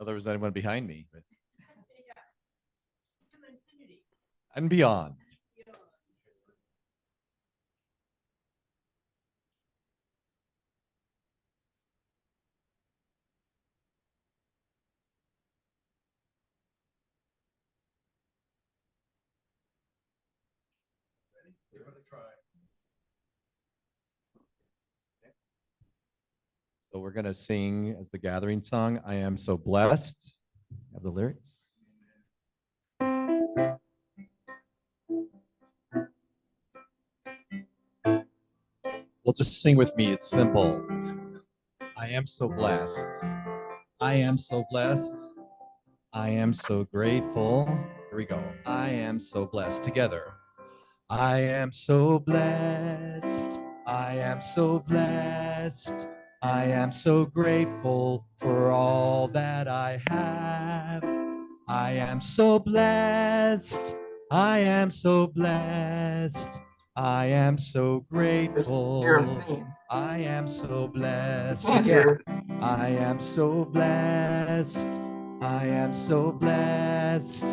Oh, there was anyone behind me. But... And beyond. So we're going to sing as the gathering song, I Am So Blessed. Have the lyrics. Well, just sing with me. It's simple. I am so blessed. I am so blessed. I am so grateful. Here we go. I am so blessed. Together. I am so blessed. I am so blessed. I am so grateful for all that I have. I am so blessed. I am so blessed. I am so grateful. I am so blessed. Again. I am so blessed. I am so blessed.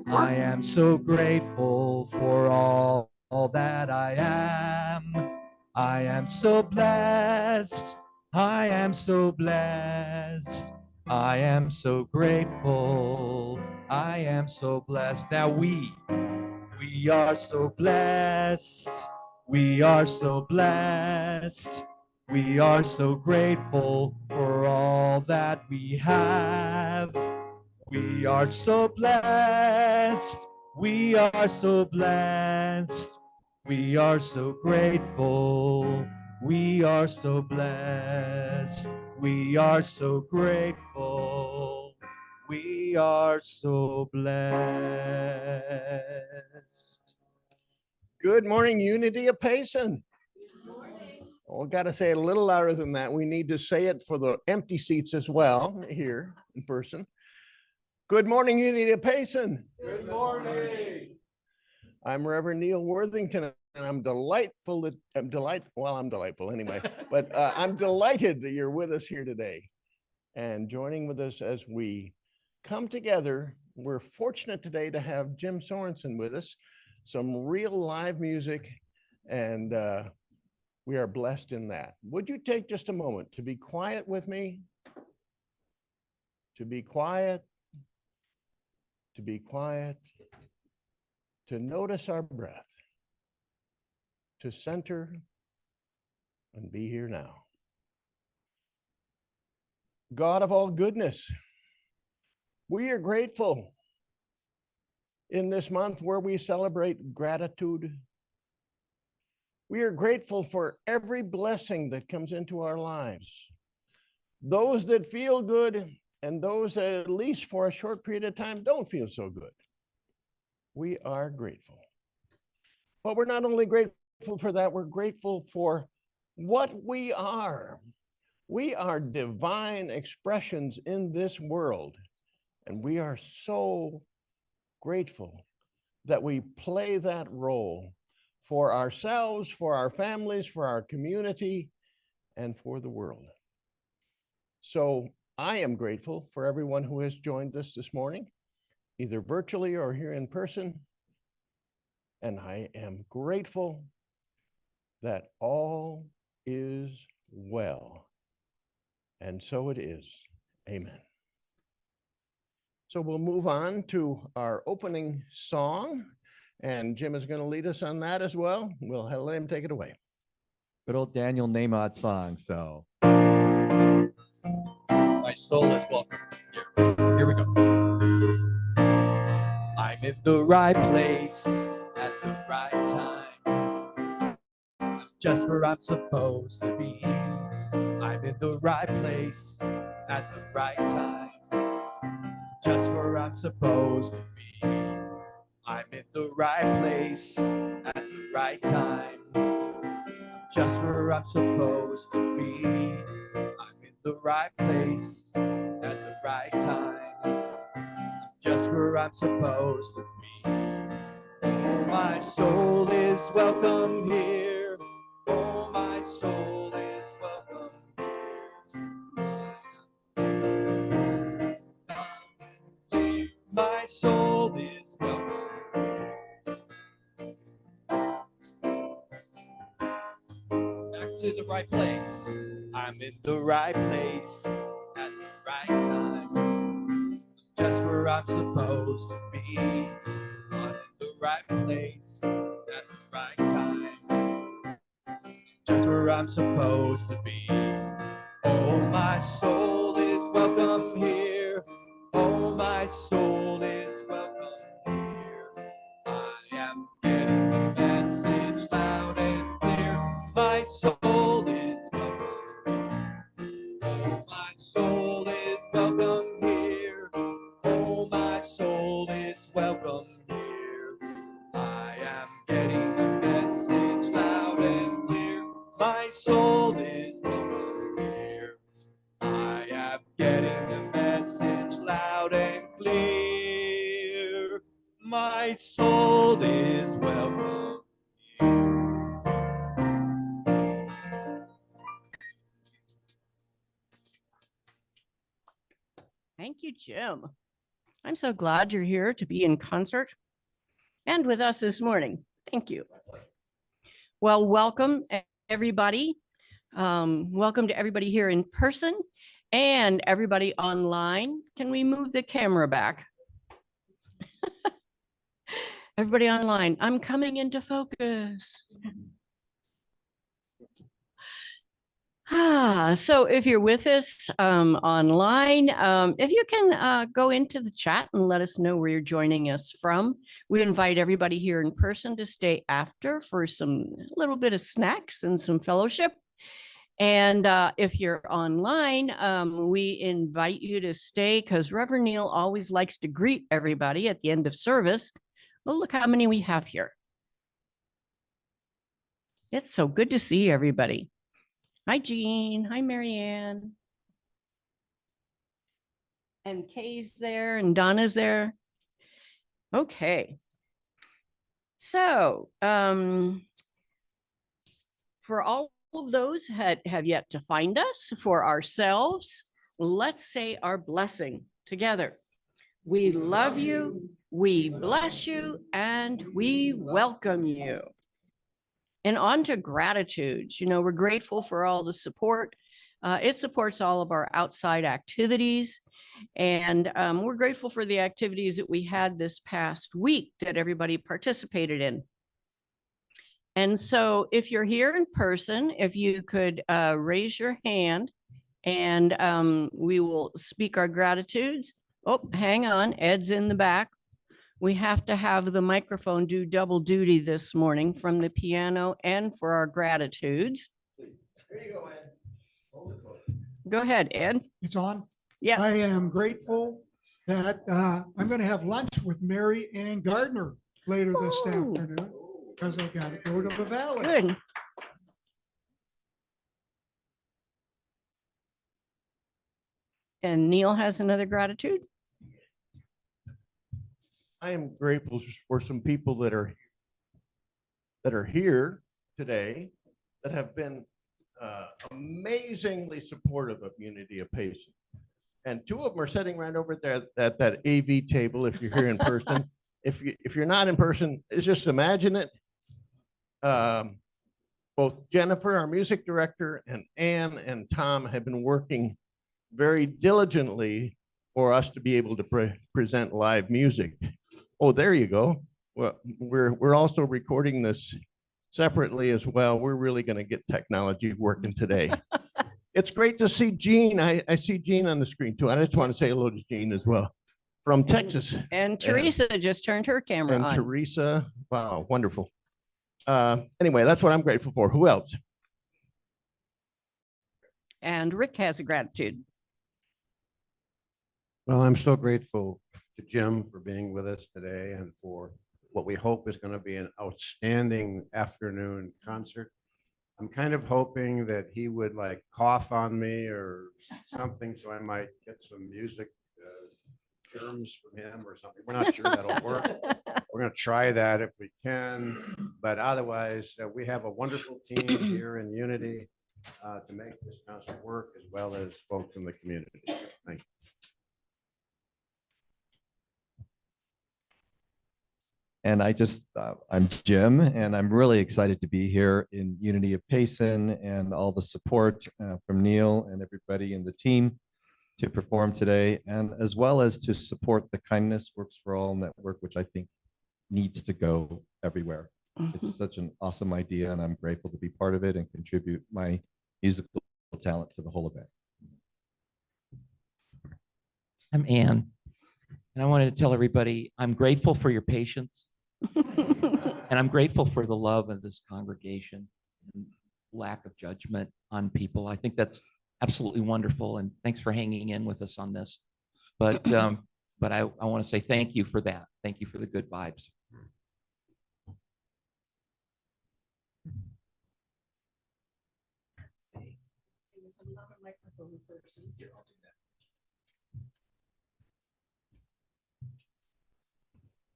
I am so grateful for all that I am. I am so blessed. I am so blessed. I am so grateful. I am so blessed. Now we are so blessed. We are so blessed. We are so grateful for all that we have. We are so blessed. We are so blessed. We are so grateful. We are so blessed. We are so grateful. We are so blessed. Good morning, Unity of Payson. Oh, got to say it a little louder than that. We need to say it for the empty seats as well here in person. Good morning, Unity of Payson. Good morning. I'm Rev Neal Worthington, and I'm delightful anyway, but I'm delighted that you're with us here today and joining with us as we come together. We're fortunate today to have Jim Sorensen with us, some real live music, and we are blessed in that. Would you take just a moment to be quiet with me? To be quiet, to be quiet, to notice our breath, to center and be here now. God of all goodness, we are grateful in this month where we celebrate gratitude. We are grateful for every blessing that comes into our lives. Those that feel good and those that, at least for a short period of time, don't feel so good. We are grateful. But we're not only grateful for that, we're grateful for what we are. We are divine expressions in this world, and we are so grateful that we play that role for ourselves, for our families, for our community, and for the world. So I am grateful for everyone who has joined us this morning, either virtually or here in person. And I am grateful that all is well. And so it is. Amen. So we'll move on to our opening song, and Jim is going to lead us on that as well. We'll let him take it away. Good old Daniel Nahmod song. So my soul is welcome here. Here we go. I'm in the right place at the right time. I'm just where I'm supposed to be. I'm in the right place at the right time. Just where I'm supposed to be. I'm in the right place at the right time. Just where I'm supposed to be. I'm in the right place at the right time. Just where I'm supposed to be. Oh, my soul is welcome here. Oh, my soul is welcome here. in the right place. I'm in the right place at the right time. Just where I'm supposed to be. I'm in the right place at the right time. Just where I'm supposed to be. Oh, my soul is welcome here. Oh, my soul is welcome here. I am getting the message loud and clear. My soul is welcome. Oh, my soul is welcome here. Oh, my soul is welcome here. I am getting the message loud and clear. My soul is welcome here. I am getting the message loud and clear. My soul is welcome here. Thank you, Jim. I'm so glad you're here to be in concert and with us this morning. Thank you. Well, welcome everybody. Welcome to everybody here in person and everybody online. Can we move the camera back? Everybody online, I'm coming into focus. So if you're with us online, if you can go into the chat and let us know where you're joining us from. We invite everybody here in person to stay after for some little bit of snacks and some fellowship. And if you're online, we invite you to stay because Rev Neal always likes to greet everybody at the end of service. Well, look how many we have here. It's so good to see everybody. Hi, Jean. Hi, Marianne. And Kay's there and Donna's there. Okay. So for all of those that have yet to find us, for ourselves, let's say our blessing together. We love you, we bless you, and we welcome you. And on to gratitudes. You know, we're grateful for all the support. It supports all of our outside activities. And we're grateful for the activities that we had this past week that everybody participated in. And so if you're here in person, if you could raise your hand and we will speak our gratitudes. Oh, hang on, Ed's in the back. We have to have the microphone do double duty this morning from the piano and for our gratitudes. Please. There you go, Ed. Hold it close. Go ahead, Ed. It's on. Yeah. I am grateful that I'm going to have lunch with Mary Ann Gardner later this Oh. afternoon because I got to go to the valley. Good. And Neil has another gratitude. I am grateful for some people that are here today that have been amazingly supportive of Unity of Payson. And two of them are sitting right over there at that AV table. If you're here in person, if you're not in person, just imagine it. Both Jennifer, our music director, and Ann and Tom have been working very diligently for us to be able to present live music. Oh, there you go. Well, we're also recording this separately as well. We're really going to get technology working today. It's great to see Jean. I see Jean on the screen too. I just want to say hello to Jean as well from Texas. And Teresa just turned her camera And on. Teresa, wow, wonderful. Anyway, that's what I'm grateful for. Who else? And Rick has a gratitude. Well, I'm so grateful to Jim for being with us today and for what we hope is going to be an outstanding afternoon concert. I'm kind of hoping that he would like cough on me or something so I might get some music germs from him or something. We're not sure that'll work. We're going to try that if we can, but otherwise we have a wonderful team here in Unity to make this concert work, as well as folks in the community. Thank you. And I'm Jim, and I'm really excited to be here in Unity of Payson and all the support from Neil and everybody in the team to perform today, and as well as to support the Kindness Works for All network, which I think needs to go everywhere. It's such an awesome idea, and I'm grateful to be part of it and contribute my musical talent to the whole event. I'm Ann, and I wanted to tell everybody I'm grateful for your patience, and I'm grateful for the love of this congregation and lack of judgment on people. I think that's absolutely wonderful, and thanks for hanging in with us on this. But I want to say thank you for that. Thank you for the good vibes.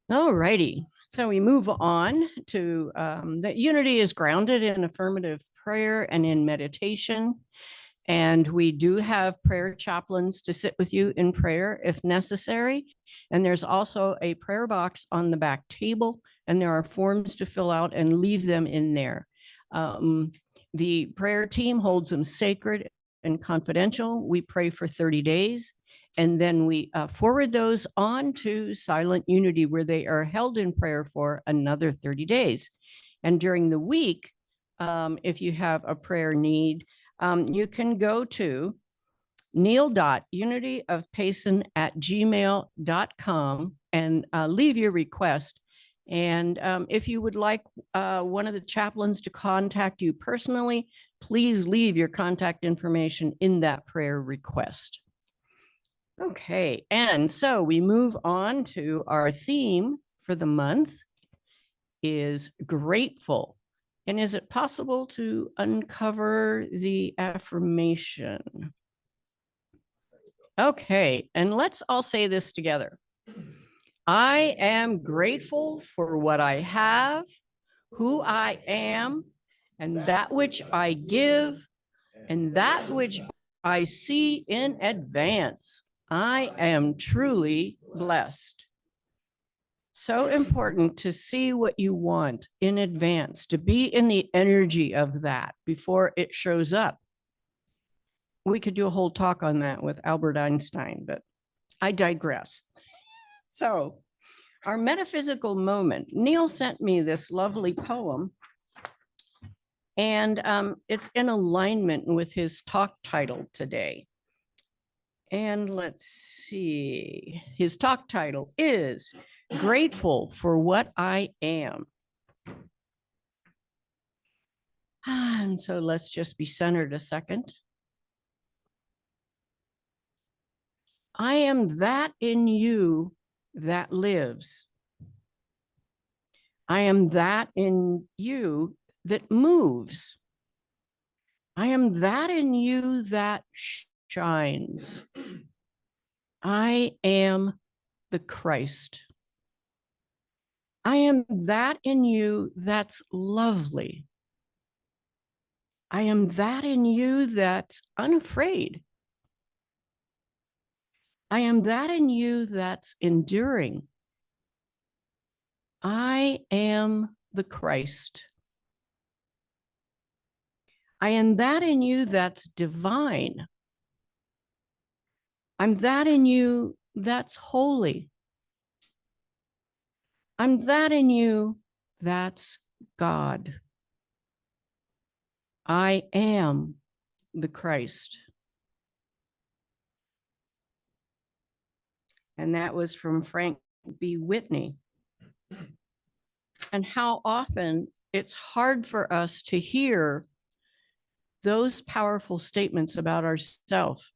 All righty. So we move on to that unity is grounded in affirmative prayer and in meditation. And we do have prayer chaplains to sit with you in prayer if necessary. And there's also a prayer box on the back table, and there are forms to fill out and leave them in there. The prayer team holds them sacred and confidential. We pray for 30 days. And then we forward those on to Silent Unity, where they are held in prayer for another 30 days. And during the week, if you have a prayer need, you can go to neil.unityofpayson@gmail.com and leave your request. And if you would like one of the chaplains to contact you personally, please leave your contact information in that prayer request. Okay, and so we move on to our theme for the month is grateful. And is it possible to uncover the affirmation? Okay, and let's all say this together. I am grateful for what I have, who I am, and that which I give, and that which I see in advance. I am truly blessed. So important to see what you want in advance, to be in the energy of that before it shows up. We could do a whole talk on that with Albert Einstein, but I digress. So our metaphysical moment, Neil sent me this lovely poem, and it's in alignment with his talk title today. And let's see, his talk title is Grateful for What I Am. And so let's just be centered a second. I am that in you that lives. I am that in you that moves. I am that in you that shines. I am the Christ. I am that in you that's lovely. I am that in you that's unafraid. I am that in you that's enduring. I am the Christ. I am that in you that's divine. I'm that in you that's holy. I'm that in you that's God. I am the Christ. And that was from Frank B. Whitney. And how often it's hard for us to hear those powerful statements about ourselves.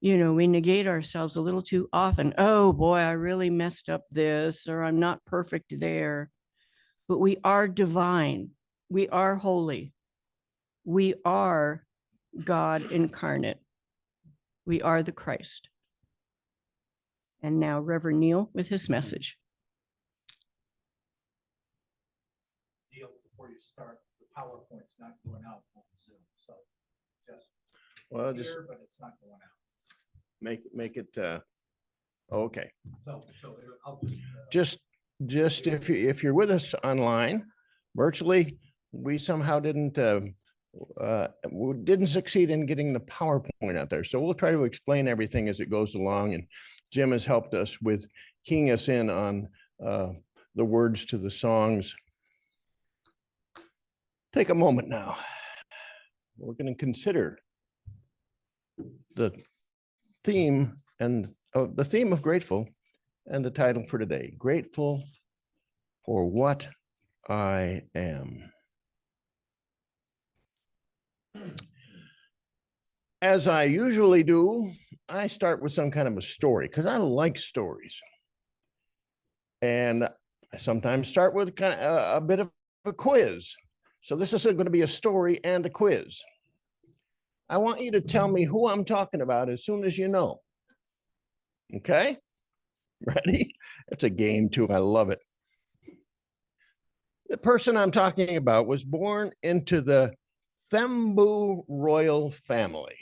You know, we negate ourselves a little too often. Oh boy, I really messed up this, or I'm not perfect there. But we are divine. We are holy. We are God incarnate. We are the Christ. And now Reverend Neal with his message. Neil, before you start, the PowerPoint's not going out on Zoom, so just here, but it's not going out. Make it, okay. So I'll Just just if you're with us online, virtually, we somehow didn't succeed in getting the PowerPoint out there. So we'll try to explain everything as it goes along. And Jim has helped us with keying us in on the words to the songs. Take a moment now. We're going to consider the theme of grateful and the title for today, Grateful for What I Am. As I usually do, I start with some kind of a story because I like stories. And I sometimes start with kind of a bit of a quiz. So this is going to be a story and a quiz. I want you to tell me who I'm talking about as soon as you know. Okay? Ready? It's a game too. I love it. The person I'm talking about was born into the Thembu royal family.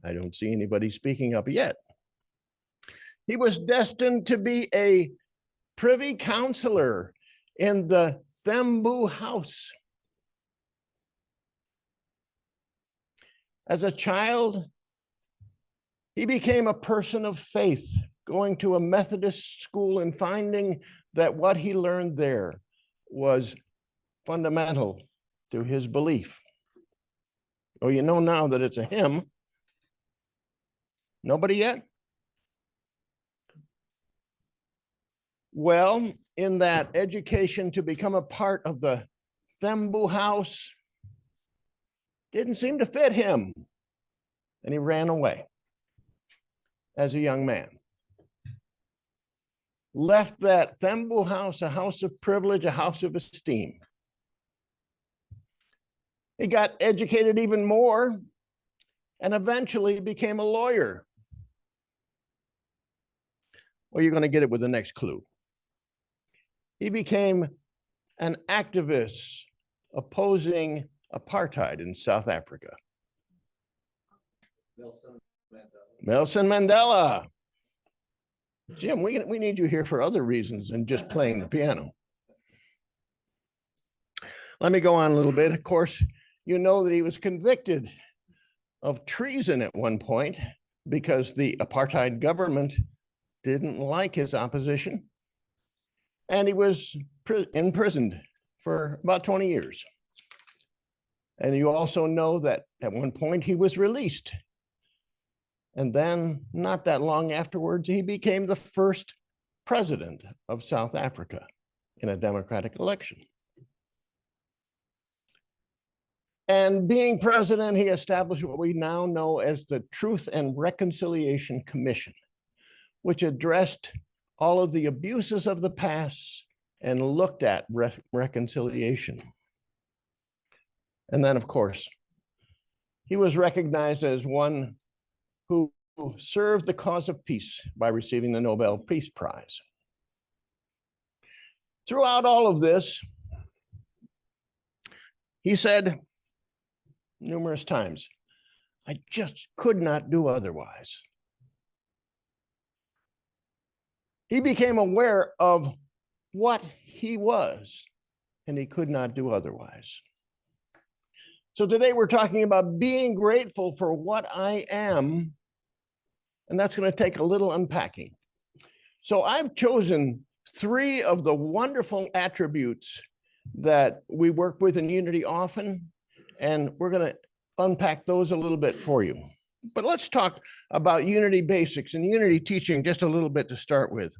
I don't see anybody speaking up yet. He was destined to be a privy councillor in the Thembu house. As a child, he became a person of faith, going to a Methodist school and finding that what he learned there was fundamental to his belief. Oh, you know now that it's a hymn. Nobody yet? Well, in that education to become a part of the Thembu house didn't seem to fit him, and he ran away as a young man. Left that Thembu house, a house of privilege, a house of esteem. He got educated even more and eventually became a lawyer. Well, you're going to get it with the next clue. He became an activist opposing apartheid in South Africa. Nelson Mandela. Jim, we need you here for other reasons than just playing the piano. Let me go on a little bit. Of course, you know that he was convicted of treason at one point because the apartheid government didn't like his opposition. And he was imprisoned for about 20 years. And you also know that at one point he was released. And then not that long afterwards, he became the first president of South Africa in a democratic election. And being president, he established what we now know as the Truth and Reconciliation Commission, which addressed all of the abuses of the past and looked at reconciliation. And then, of course, he was recognized as one who served the cause of peace by receiving the Nobel Peace Prize. Throughout all of this, he said numerous times, I just could not do otherwise. He became aware of what he was, and he could not do otherwise. So today we're talking about being grateful for what I am, and that's going to take a little unpacking. So I've chosen 3 of the wonderful attributes that we work with in Unity often, and we're going to unpack those a little bit for you. But let's talk about Unity basics and Unity teaching just a little bit to start with.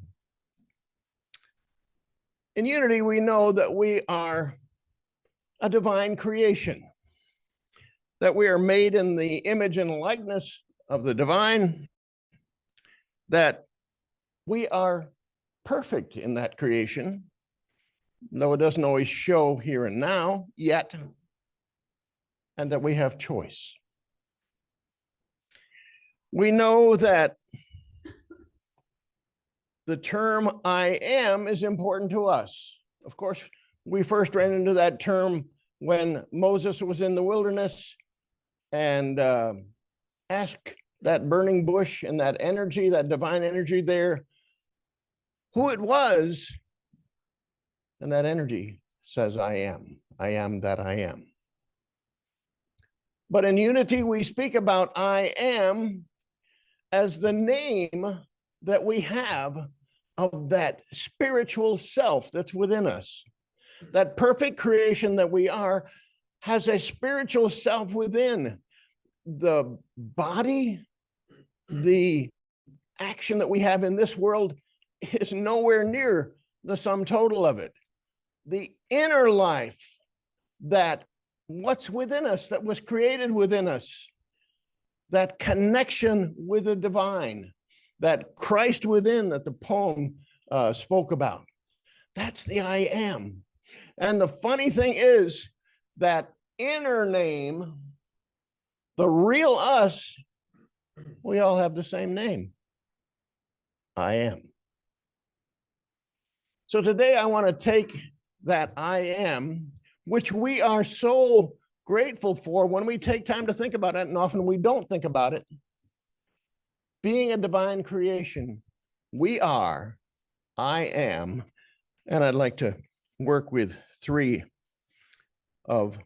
In Unity, we know that we are a divine creation, that we are made in the image and likeness of the divine, that we are perfect in that creation, though it doesn't always show here and now yet, and that we have choice. We know that the term I am is important to us. Of course, we first ran into that term when Moses was in the wilderness and asked that burning bush and that energy, that divine energy there, who it was, and that energy says, I am that I am. But in unity, we speak about I am as the name that we have of that spiritual self that's within us. That perfect creation that we are has a spiritual self within. The body, the action that we have in this world is nowhere near the sum total of it. The inner life, that what's within us, that was created within us, that connection with the divine, that Christ within that the poem spoke about. That's the I am. And the funny thing is that inner name, the real us, we all have the same name. I am. So today I want to take that I am, which we are so grateful for when we take time to think about it, and often we don't think about it. Being a divine creation, we are, I am, and I'd like to work with 3 of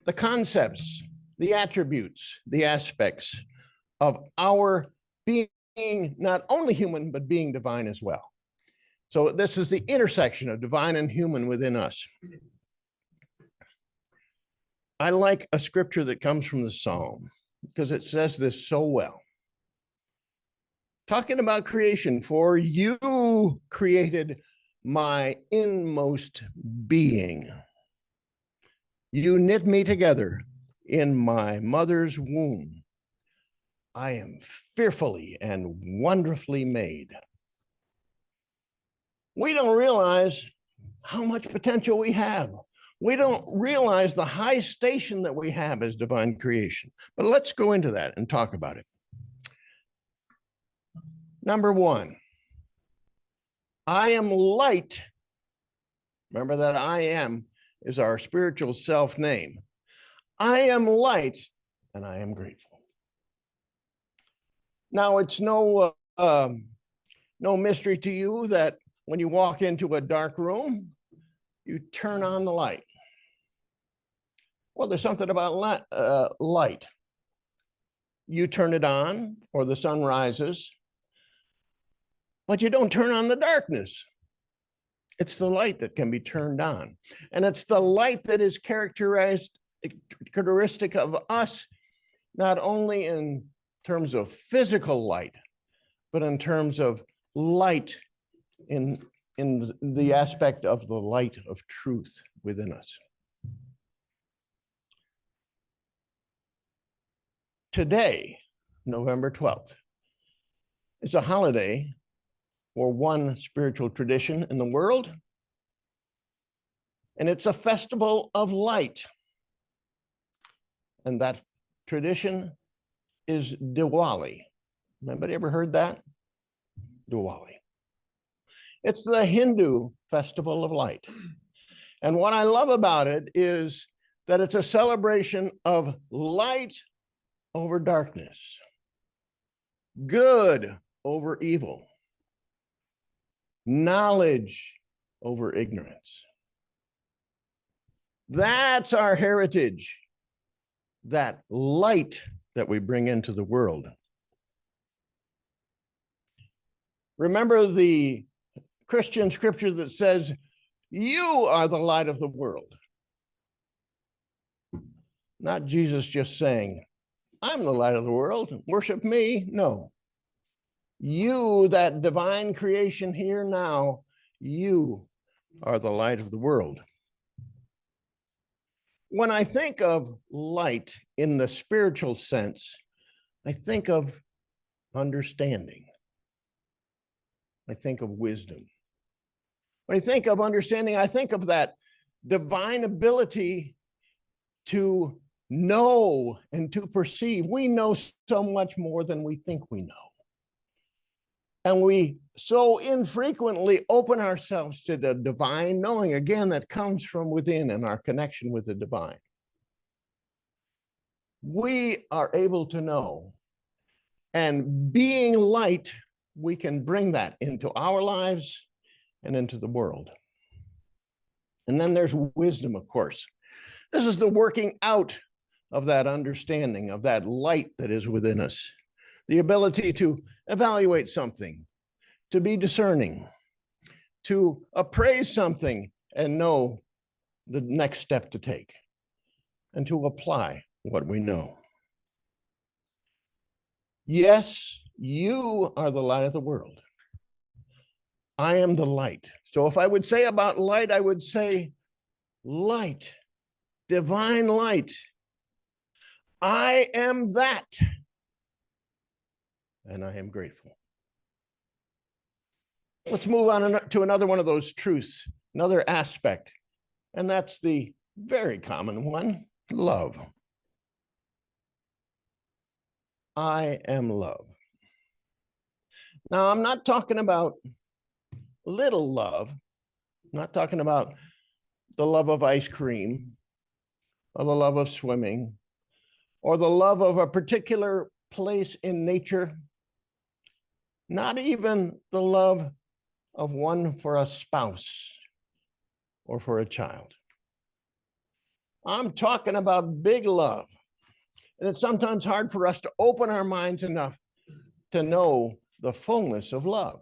the concepts, the attributes, the aspects of our being not only human, but being divine as well. So this is the intersection of divine and human within us. I like a scripture that comes from the Psalm because it says this so well. Talking about creation, for you created my inmost being. You knit me together in my mother's womb. I am fearfully and wonderfully made. We don't realize how much potential we have. We don't realize the high station that we have as divine creation. But let's go into that and talk about it. Number 1, I am light. Remember that I am is our spiritual self name. I am light and I am grateful. Now, it's no mystery to you that when you walk into a dark room, you turn on the light. Well, there's something about light. You turn it on or the sun rises, but you don't turn on the darkness. It's the light that can be turned on. And it's the light that is characteristic of us, not only in terms of physical light, but in terms of light in the aspect of the light of truth within us. Today, November 12th, is a holiday for one spiritual tradition in the world, and it's a festival of light. And that tradition is Diwali. Anybody ever heard that? Diwali. It's the Hindu festival of light. And what I love about it is that it's a celebration of light over darkness, good over evil, knowledge over ignorance. That's our heritage, that light that we bring into the world. Remember the Christian scripture that says, you are the light of the world. Not Jesus just saying, I'm the light of the world, worship me. No. You, that divine creation here now, you are the light of the world. When I think of light in the spiritual sense, I think of understanding. I think of wisdom. When I think of understanding, I think of that divine ability to know and to perceive. We know so much more than we think we know. And we so infrequently open ourselves to the divine knowing, again, that comes from within and our connection with the divine. We are able to know. And being light, we can bring that into our lives and into the world. And then there's wisdom, of course. This is the working out of that understanding, of that light that is within us, the ability to evaluate something, to be discerning, to appraise something and know the next step to take, and to apply what we know. Yes, you are the light of the world. I am the light. So if I would say about light, I would say light, divine light. I am that. And I am grateful. Let's move on to another one of those truths, another aspect. And that's the very common one, love. I am love. Now, I'm not talking about little love. I'm not talking about the love of ice cream or the love of swimming or the love of a particular place in nature. Not even the love of one for a spouse or for a child. I'm talking about big love. And it's sometimes hard for us to open our minds enough to know the fullness of love.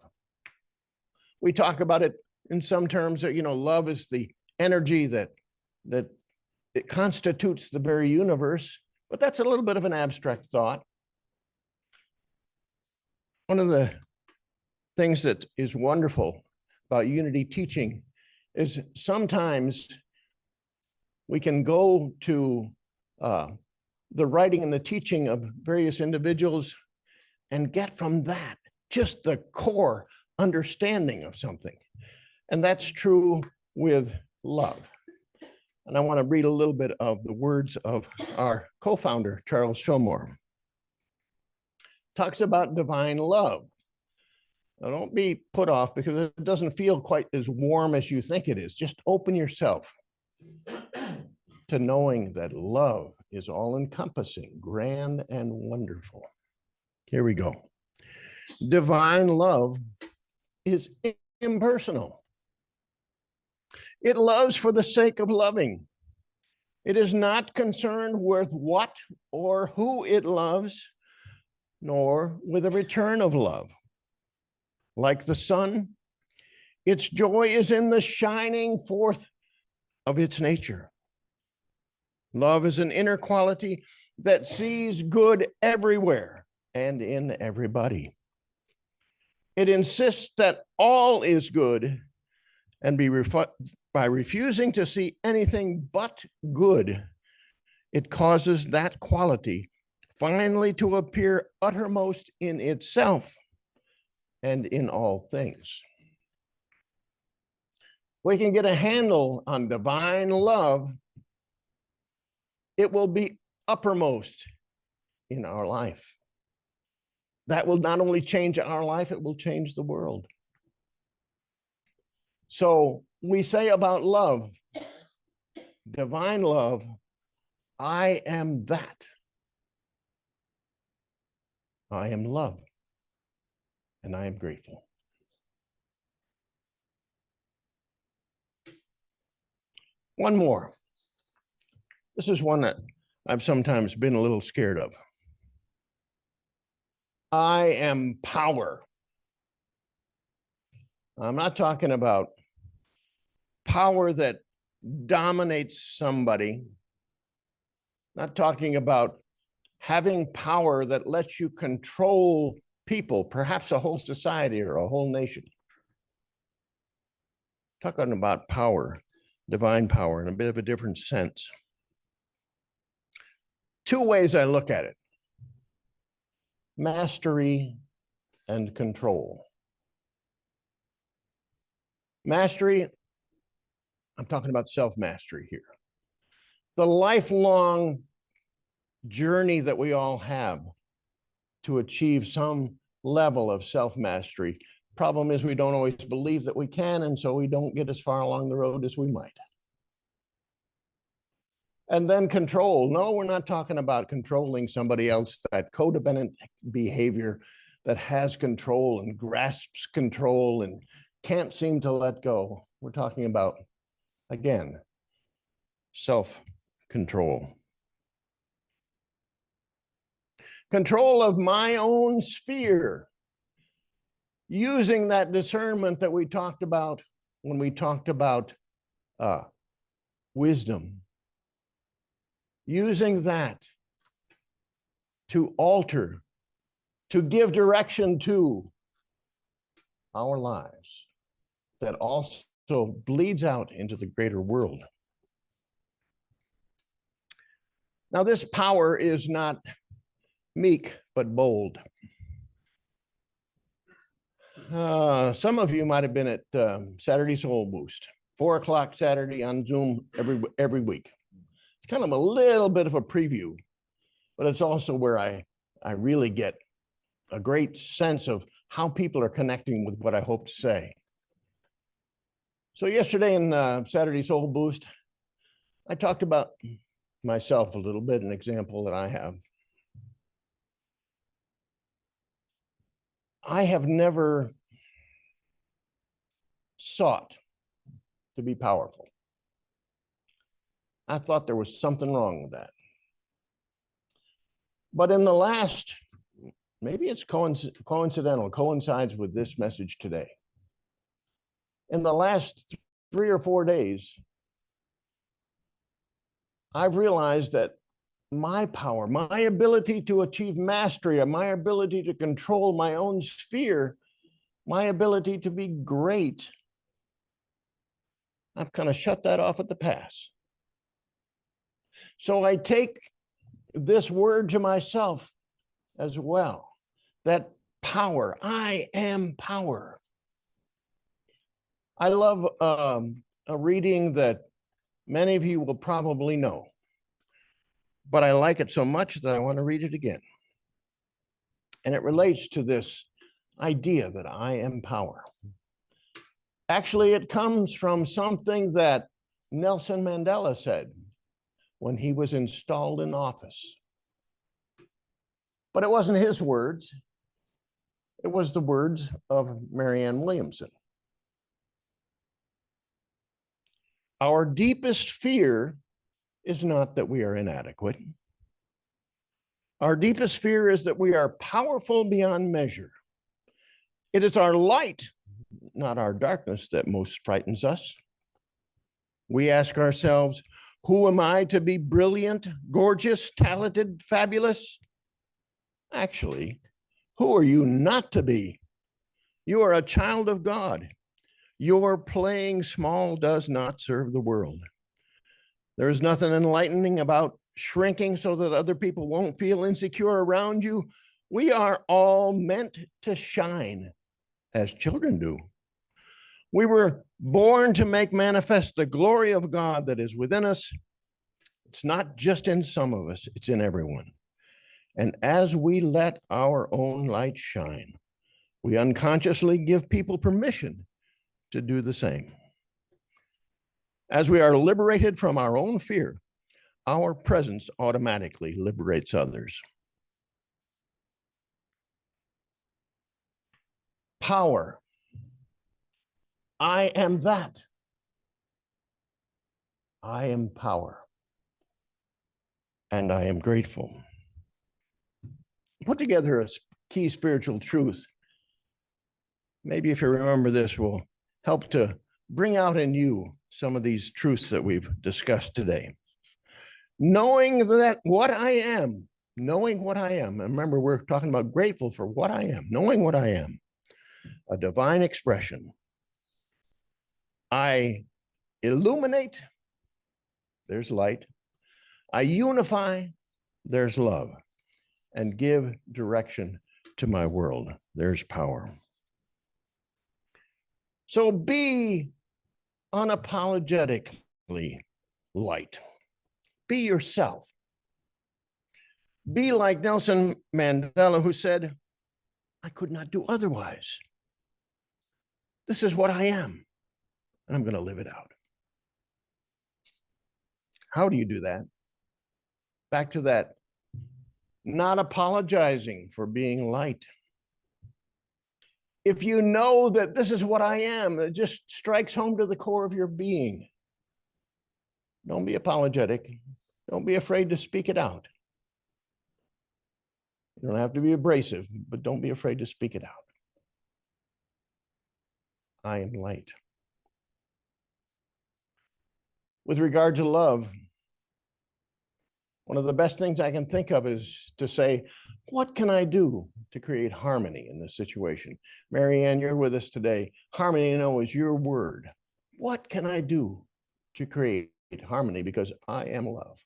We talk about it in some terms that, love is the energy that it constitutes the very universe, but that's a little bit of an abstract thought. One of the things that is wonderful about unity teaching is sometimes we can go to the writing and the teaching of various individuals and get from that just the core understanding of something. And that's true with love. And I want to read a little bit of the words of our co-founder, Charles Fillmore. Talks about divine love. Now, don't be put off because it doesn't feel quite as warm as you think it is. Just open yourself to knowing that love is all-encompassing, grand, and wonderful. Here we go. Divine love is impersonal. It loves for the sake of loving. It is not concerned with what or who it loves, nor with a return of love. Like the sun, its joy is in the shining forth of its nature. Love is an inner quality that sees good everywhere and in everybody. It insists that all is good, and by refusing to see anything but good, it causes that quality finally to appear uttermost in itself and in all things. We can get a handle on divine love, it will be uppermost in our life. That will not only change our life, it will change the world. So we say about love, divine love, I am that. I am love, and I am grateful. One more. This is one that I've sometimes been a little scared of. I am power. I'm not talking about power that dominates somebody. Not talking about having power that lets you control people, perhaps a whole society or a whole nation. Talking about power, divine power, in a bit of a different sense. Two ways I look at it: mastery and control. Mastery, I'm talking about self-mastery here. The lifelong journey that we all have to achieve some level of self-mastery. Problem is we don't always believe that we can, and so we don't get as far along the road as we might. And then control. No, we're not talking about controlling somebody else, that codependent behavior that has control and grasps control and can't seem to let go. We're talking about, again, self-control. Control of my own sphere. Using that discernment that we talked about when we talked about wisdom. Using that to alter, to give direction to our lives that also bleeds out into the greater world. Now, this power is not meek, but bold. Some of you might have been at Saturday Soul Boost, 4 o'clock Saturday on Zoom every week. It's kind of a little bit of a preview, but it's also where I really get a great sense of how people are connecting with what I hope to say. So yesterday in Saturday Soul Boost, I talked about myself a little bit, an example that I have. I have never sought to be powerful. I thought there was something wrong with that. But in the last, maybe it's coincidental, coincides with this message today. In the last 3 or 4 days, I've realized that my power, my ability to achieve mastery, my ability to control my own sphere, my ability to be great, I've kind of shut that off at the pass. So I take this word to myself as well, that power, I am power. I love a reading that many of you will probably know, but I like it so much that I want to read it again. And it relates to this idea that I am power. Actually, it comes from something that Nelson Mandela said when he was installed in office. But it wasn't his words. It was the words of Marianne Williamson. Our deepest fear is not that we are inadequate. Our deepest fear is that we are powerful beyond measure. It is our light, not our darkness, that most frightens us. We ask ourselves, who am I to be brilliant, gorgeous, talented, fabulous? Actually, who are you not to be? You are a child of God. Your playing small does not serve the world. There is nothing enlightening about shrinking so that other people won't feel insecure around you. We are all meant to shine as children do. We were born to make manifest the glory of God that is within us. It's not just in some of us, it's in everyone. And as we let our own light shine, we unconsciously give people permission to do the same. As we are liberated from our own fear, our presence automatically liberates others. Power. I am that. I am power. And I am grateful. Put together a key spiritual truth. Maybe if you remember this will help to bring out in you some of these truths that we've discussed today. Knowing that what I am, knowing what I am, and remember we're talking about grateful for what I am, knowing what I am, a divine expression. I illuminate, there's light. I unify, there's love. And give direction to my world, there's power. So be unapologetically light. Be yourself. Be like Nelson Mandela, who said, I could not do otherwise. This is what I am, and I'm going to live it out. How do you do that? Back to that, not apologizing for being light. if you know that this is what I am, it just strikes home to the core of your being. Don't be apologetic. Don't be afraid to speak it out. You don't have to be abrasive, but don't be afraid to speak it out. I am light. With regard to love, one of the best things I can think of is to say, what can I do to create harmony in this situation? Marianne, you're with us today. Harmony, is your word. What can I do to create harmony? Because I am love.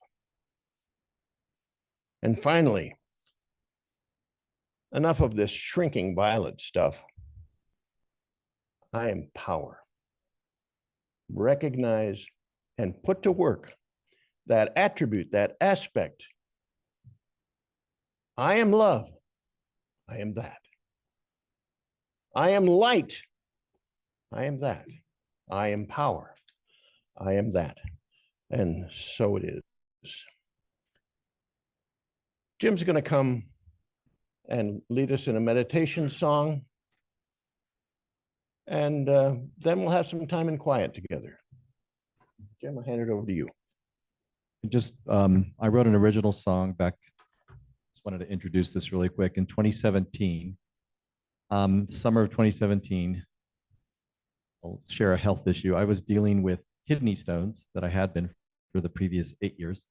And finally, enough of this shrinking violet stuff. I am power. Recognize and put to work that attribute, that aspect. I am love. I am that. I am light. I am that. I am power. I am that. And so it is. Jim's going to come and lead us in a meditation song. And then we'll have some time in quiet together. Jim, I'll hand it over to you. I wrote an original song back. Just wanted to introduce this really quick. In 2017, summer of 2017, I'll share a health issue. I was dealing with kidney stones that I had been for the previous 8 years.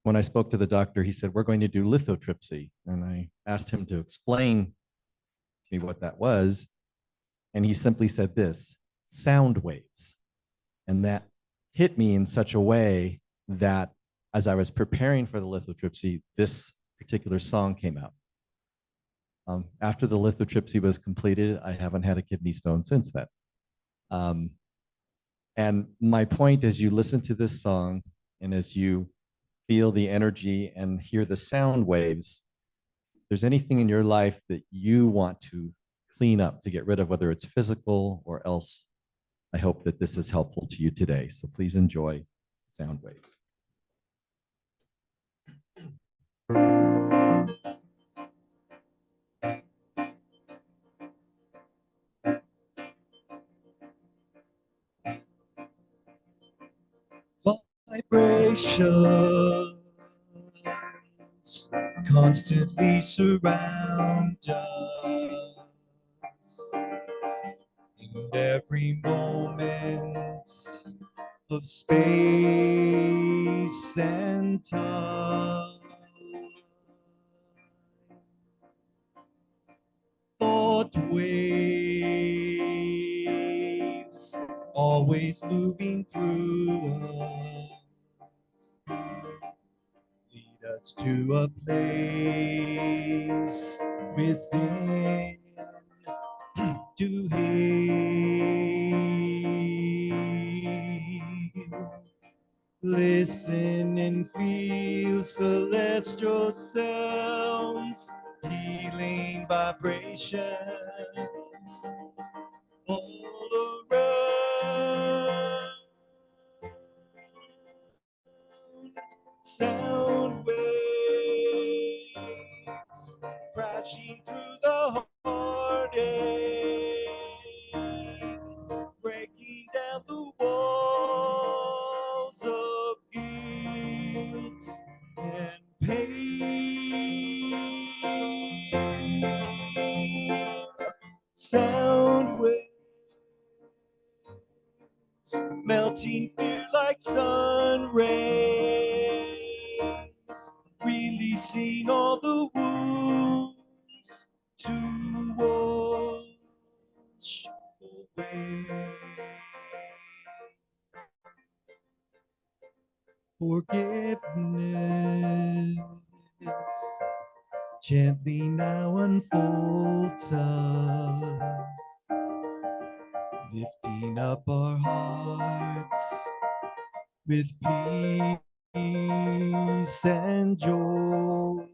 When I spoke to the doctor, he said, we're going to do lithotripsy. And I asked him to explain to me what that was. And he simply said this, sound waves. And that hit me in such a way that as I was preparing for the lithotripsy, this particular song came out. After the lithotripsy was completed, I haven't had a kidney stone since then. And my point as you listen to this song and as you feel the energy and hear the sound waves, if there's anything in your life that you want to clean up, to get rid of, whether it's physical or else, I hope that this is helpful to you today. So please enjoy sound waves. Vibrations constantly surround us in every moment of space and time. Thought waves always moving through us, lead us to a place within to heal. Listen and feel celestial sounds, healing vibrations all around. Sound waves crashing through the heartache, breaking down the walls of guilt and pain. Sound waves melting fear like sun rays, releasing all the wounds to wash away. Forgiveness gently now unfolds us, lifting up our hearts with peace and joy.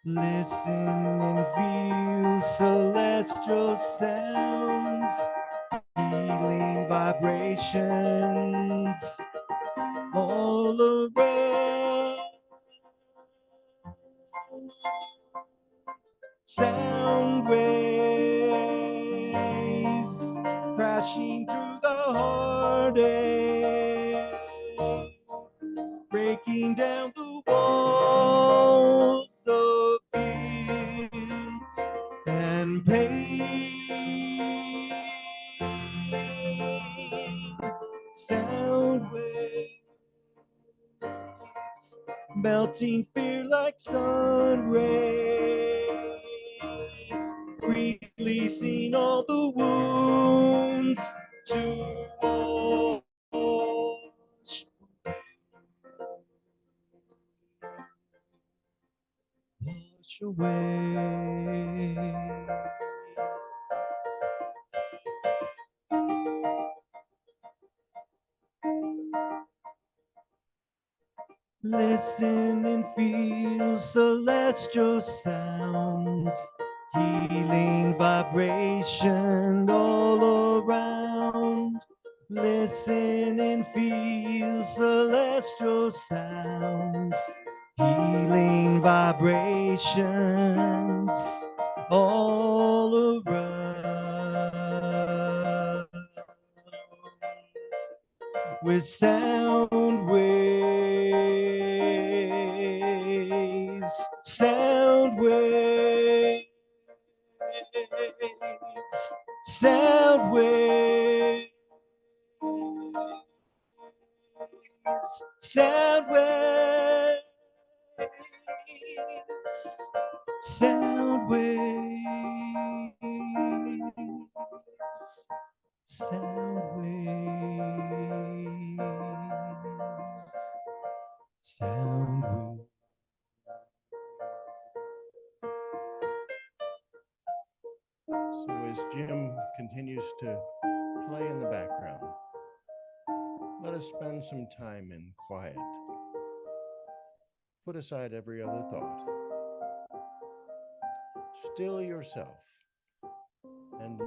Listen and feel celestial sounds, healing vibrations all around. melting fear like sun rays, releasing all the wounds to wash away. Listen and feel celestial sounds, healing vibration all around. Listen and feel celestial sounds, healing vibrations all around. With sound waves, sound waves, sound waves, sound waves, sound waves, sound waves, sound waves. So as Jim continues to play in the background, let us spend some time in quiet. Put aside every other thought. Still yourself and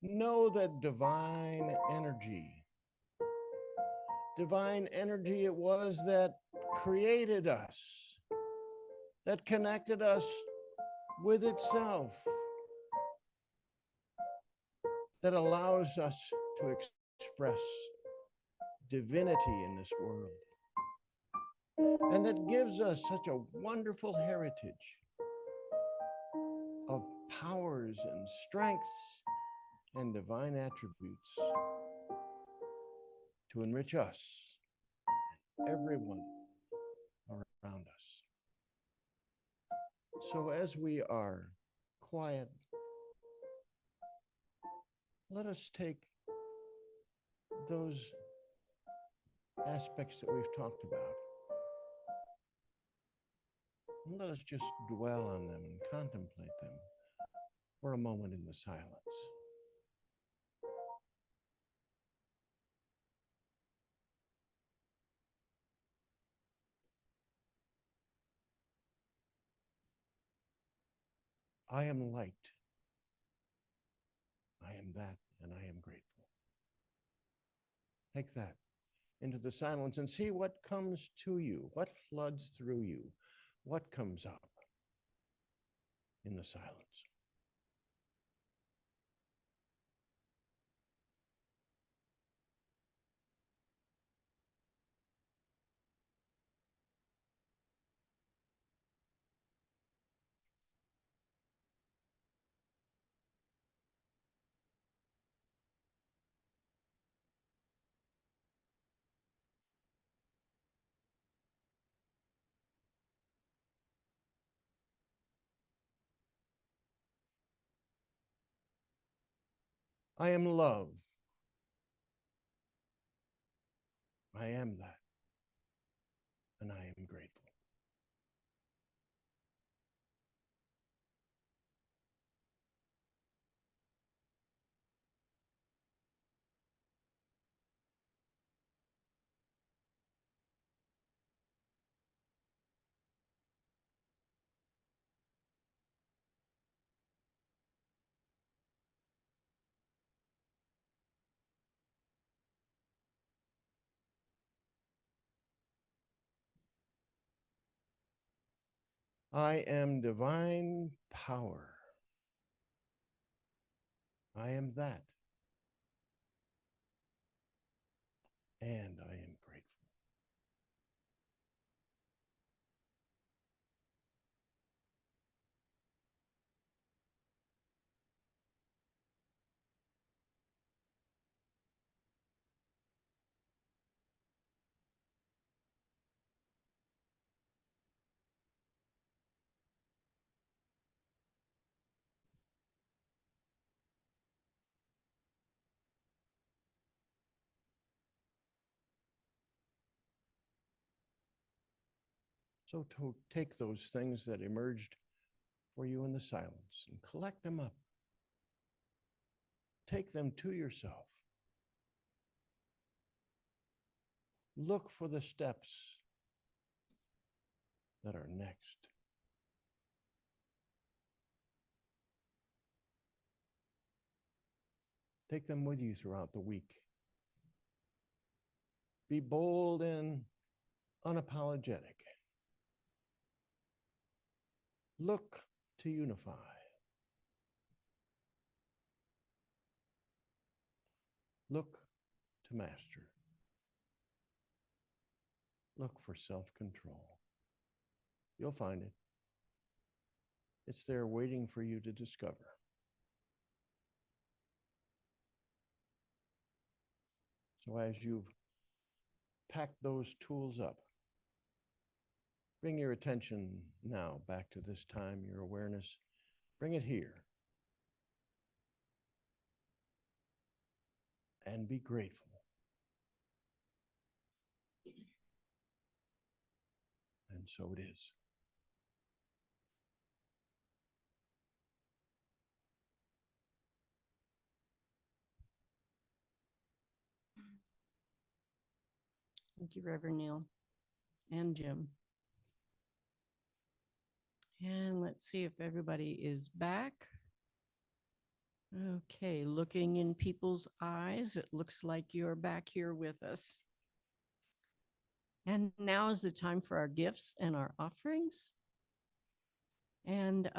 know that divine energy it was that created us, that connected us with itself, that allows us to express divinity in this world, and that gives us such a wonderful heritage of powers and strengths and divine attributes to enrich us and everyone around us. So as we are quiet, let us take those aspects that we've talked about, and let us just dwell on them and contemplate them for a moment in the silence. I am light. I am that, and I am grateful. Take that into the silence and see what comes to you, what floods through you, what comes up in the silence. I am love. I am that, and I am grateful. I am divine power. I am that, and I am grateful. So to take those things that emerged for you in the silence and collect them up. Take them to yourself. Look for the steps that are next. Take them with you throughout the week. Be bold and unapologetic. Look to unify. Look to master. Look for self-control. You'll find it. It's there waiting for you to discover. So as you've packed those tools up, bring your attention now back to this time, your awareness. Bring it here. And be grateful. And so it is. Thank you, Reverend Neal and Jim. And let's see if everybody is back. Okay, looking in people's eyes, it looks like you're back here with us. And now is the time for our gifts and our offerings. And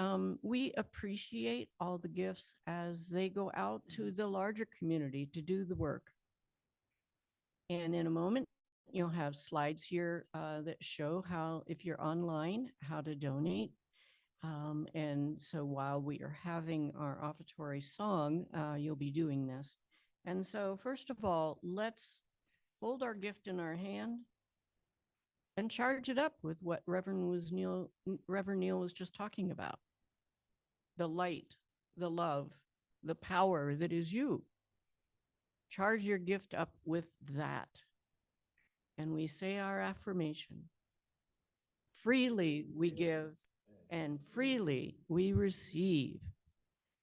we appreciate all the gifts as they go out to the larger community to do the work. And in a moment, you'll have slides here that show how, if you're online, how to donate. And so while we are having our offertory song, you'll be doing this. And so first of all, let's hold our gift in our hand and charge it up with what Reverend Neal was just talking about. The light, the love, the power that is you. Charge your gift up with that. And we say our affirmation. Freely we give and freely we receive.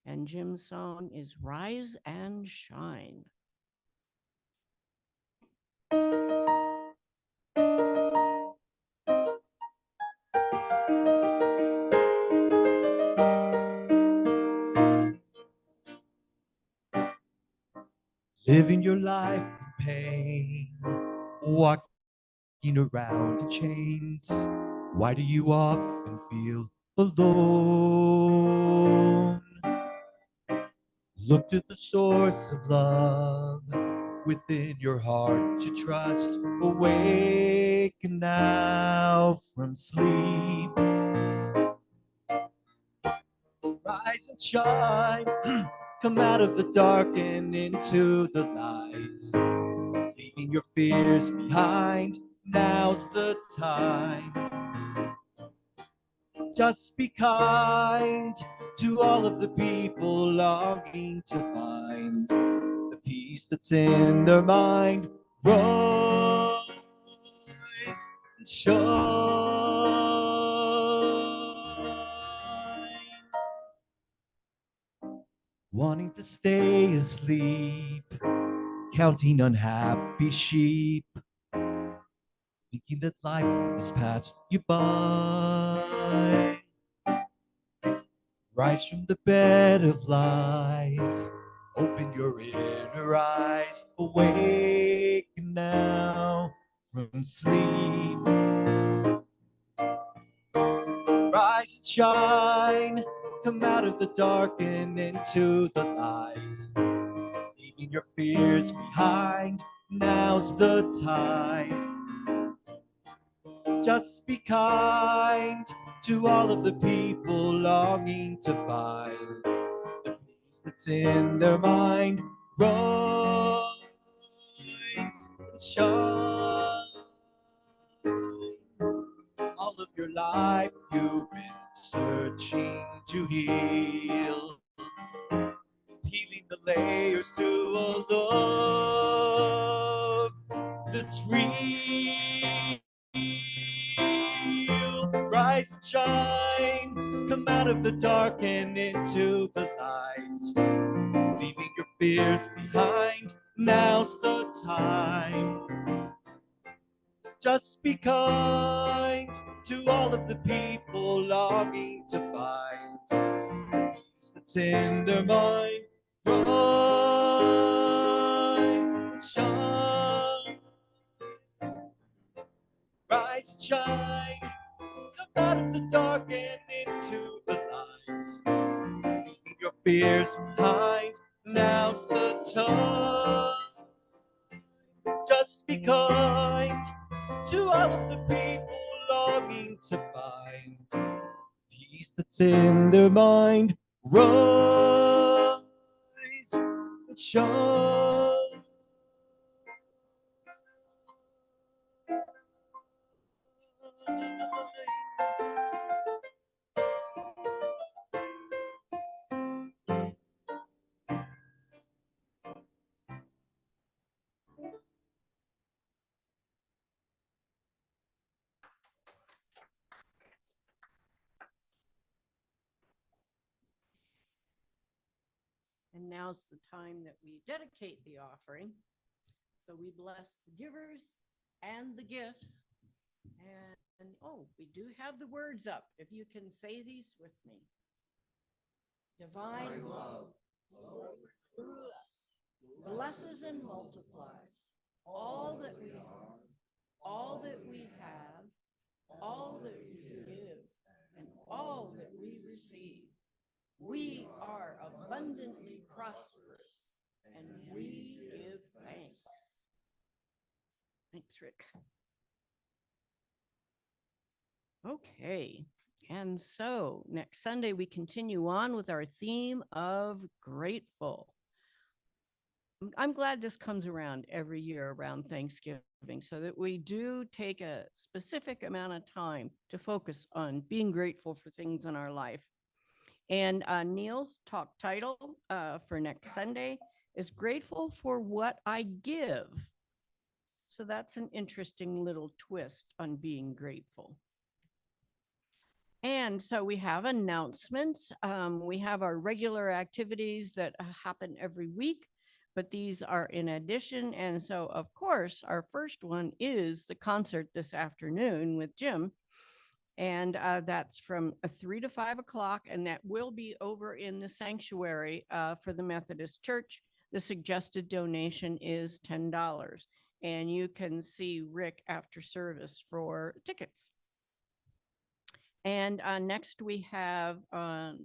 And Jim's song is Rise and Shine. Living your life in pain, walking around in chains. Why do you often feel alone? Look to the source of love within your heart to trust. Awaken now from sleep. Rise and shine. Come out of the dark and into the light. Leaving your fears behind, now's the time. Just be kind to all of the people longing to find the peace that's in their mind. Rise and shine. Wanting to stay asleep, counting unhappy sheep, thinking that life has passed you by. Rise from the bed of lies, open your inner eyes, awake now from sleep. Rise and shine, come out of the dark and into the light. Leaving your fears behind, now's the time. Just be kind to all of the people longing to find the peace that's in their mind. Rise and shine. All of your life you've been searching to heal, peeling the layers to a love that's real. Rise and shine, come out of the dark and into the light. Leaving your fears behind, now's the time. Just be kind to all of the people longing to find peace that's in their mind. Rise and shine. Rise and shine. Come out of the dark and into the light. Leaving your fears behind. Now's the time. Just be kind to all of the people longing to find peace that's in their mind. Rise and shine. And now's the time that we dedicate the offering. So we bless the givers and the gifts. And oh, we do have the words up. If you can say these with me. Divine love through us blesses and multiplies all that we are, all that we have, all that we give, and all that we receive. We are abundantly prosperous, and we give thanks. Thanks, Rick. Okay, and so next Sunday we continue on with our theme of grateful. I'm glad this comes around every year around Thanksgiving so that we do take a specific amount of time to focus on being grateful for things in our life. And Neal's talk title for next Sunday is Grateful for What I Give. So that's an interesting little twist on being grateful. And so we have announcements. We have our regular activities that happen every week, but these are in addition. And so, of course, our first one is the concert this afternoon with Jim. And that's from 3 to 5 o'clock, and that will be over in the sanctuary for the Methodist Church. The suggested donation is $10, and you can see Rick after service for tickets. And next we have, the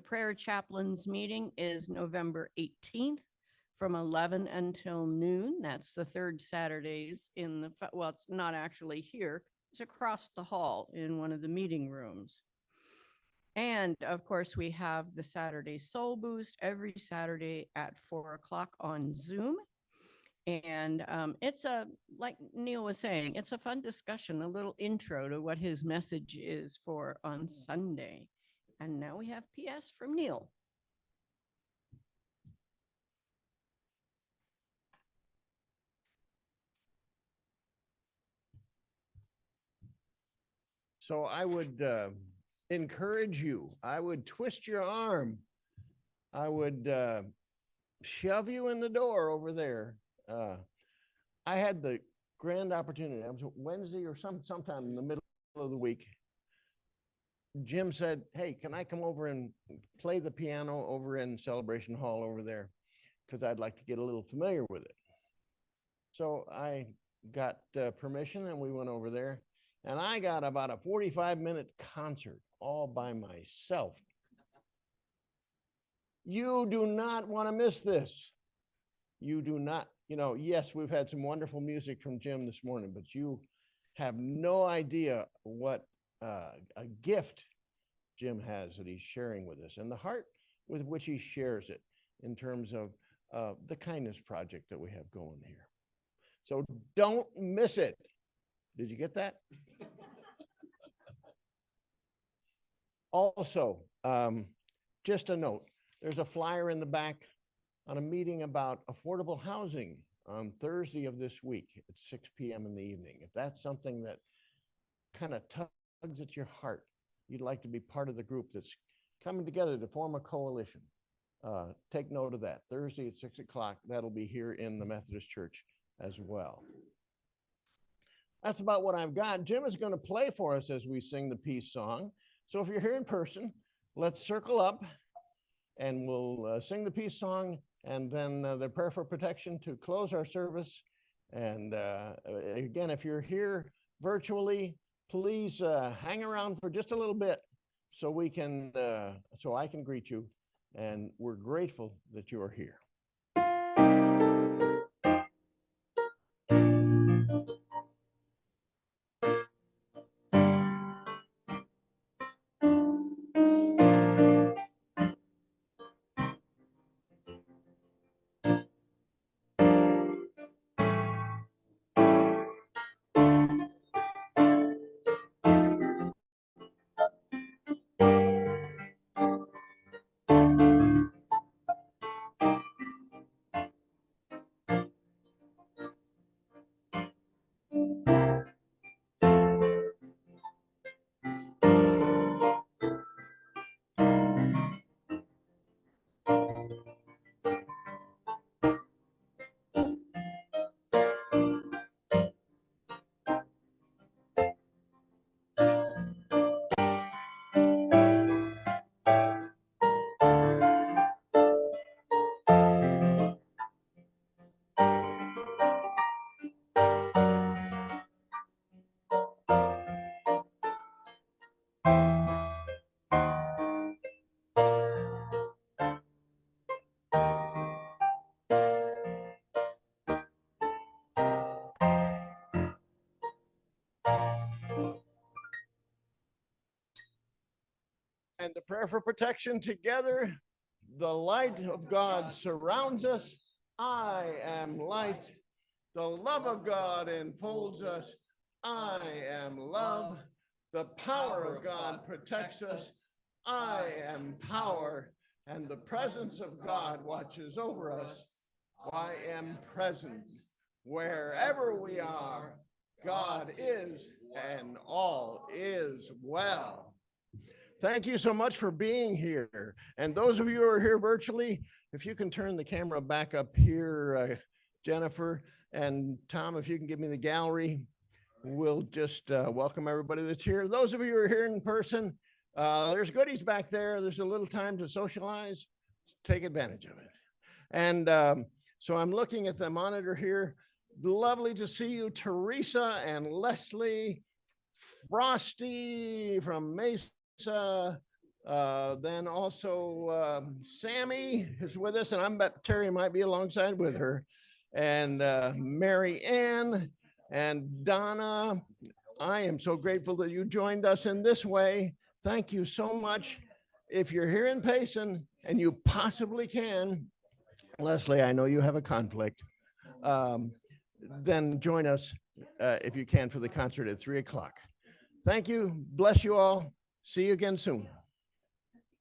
prayer chaplains meeting is November 18th from 11 until noon. That's the third Saturdays in the, well, it's not actually here. It's across the hall in one of the meeting rooms. And of course, we have the Saturday Soul Boost every Saturday at 4 o'clock on Zoom. And it's like Neal was saying, it's a fun discussion, a little intro to what his message is for on Sunday. And now we have PS from Neal. So I would encourage you. I would twist your arm. I would shove you in the door over there. I had the grand opportunity. It was Wednesday or sometime in the middle of the week. Jim said, "Hey, can I come over and play the piano over in Celebration Hall over there? Because I'd like to get a little familiar with it." So I got permission and we went over there. And I got about a 45-minute concert all by myself. You do not want to miss this. You do not, yes, we've had some wonderful music from Jim this morning, but you have no idea what a gift Jim has that he's sharing with us and the heart with which he shares it in terms of the kindness project that we have going here. So don't miss it. Did you get that? Also, just a note, there's a flyer in the back on a meeting about affordable housing on Thursday of this week at 6 p.m. in the evening. If that's something that kind of at your heart, you'd like to be part of the group that's coming together to form a coalition, take note of that. Thursday at 6 o'clock, that'll be here in the Methodist Church as well. That's about what I've got. Jim is going to play for us as we sing the peace song. So if you're here in person, let's circle up and we'll sing the peace song and then the prayer for protection to close our service. And again, if you're here virtually, please hang around for just a little bit so we can, so I can greet you. And we're grateful that you are here. And the prayer for protection together. The light of God surrounds us. I am light. The love of God enfolds us. I am love. The power of God protects us. I am power. And the presence of God watches over us. I am presence. Wherever we are, God is, and all is well. Thank you so much for being here. And those of you who are here virtually, if you can turn the camera back up here, Jennifer, and Tom, if you can give me the gallery, we'll just welcome everybody that's here. Those of you who are here in person, there's goodies back there. There's a little time to socialize. Take advantage of it. And so I'm looking at the monitor here. Lovely to see you, Teresa and Leslie, Frosty from Mesa. Then also Sammy is with us, and I bet Terry might be alongside with her, and Mary Ann and Donna. I am so grateful that you joined us in this way. Thank you so much. If you're here in Payson and you possibly can, Leslie, I know you have a conflict, then join us if you can for the concert at 3 o'clock. Thank you. Bless you all. See you again soon.